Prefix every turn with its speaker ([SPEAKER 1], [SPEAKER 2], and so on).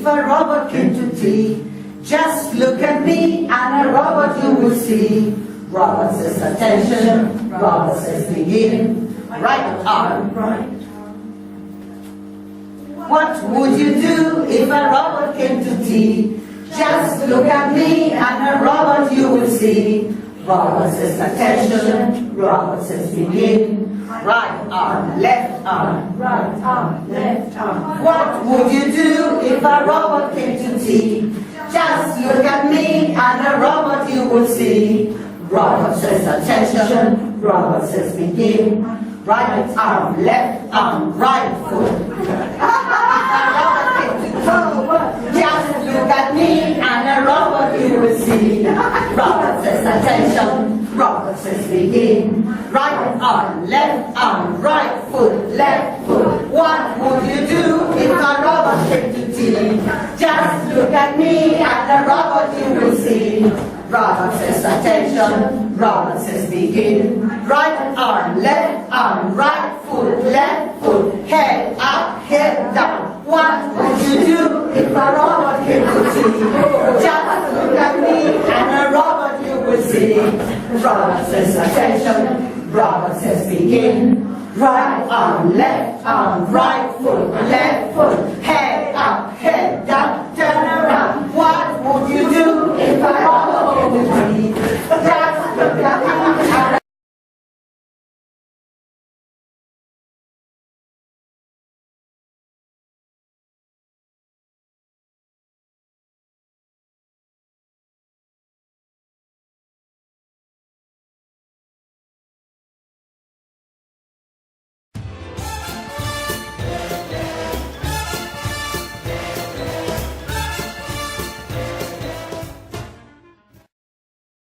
[SPEAKER 1] a robot came to tea. Just look at me and a robot you will see. Robot says attention, robot says begin. Right arm, right. What would you do if a robot came to tea? Just look at me and a robot you will see. Robot says attention, robot says begin. Right arm, left arm, right arm, left arm. What would you do if a robot came to tea? Just look at me and a robot you will see. Robot says attention, robot says begin. Right arm, left arm, right foot. Just look at me and a robot you will see. Robot says attention, robot says begin. Right arm, right foot, left foot. What would you do if a robot came to tea? Just look at me and a robot you will see. Robot says attention, robot says begin. Right arm, right foot, left foot. Head up, head down. What would you do if a robot came to tea? Just look at me and a robot you will see. Robot says attention, robot says begin. Right arm, right foot, left foot. Head up, head down, turn around. What would you do if a robot came to tea? Just look at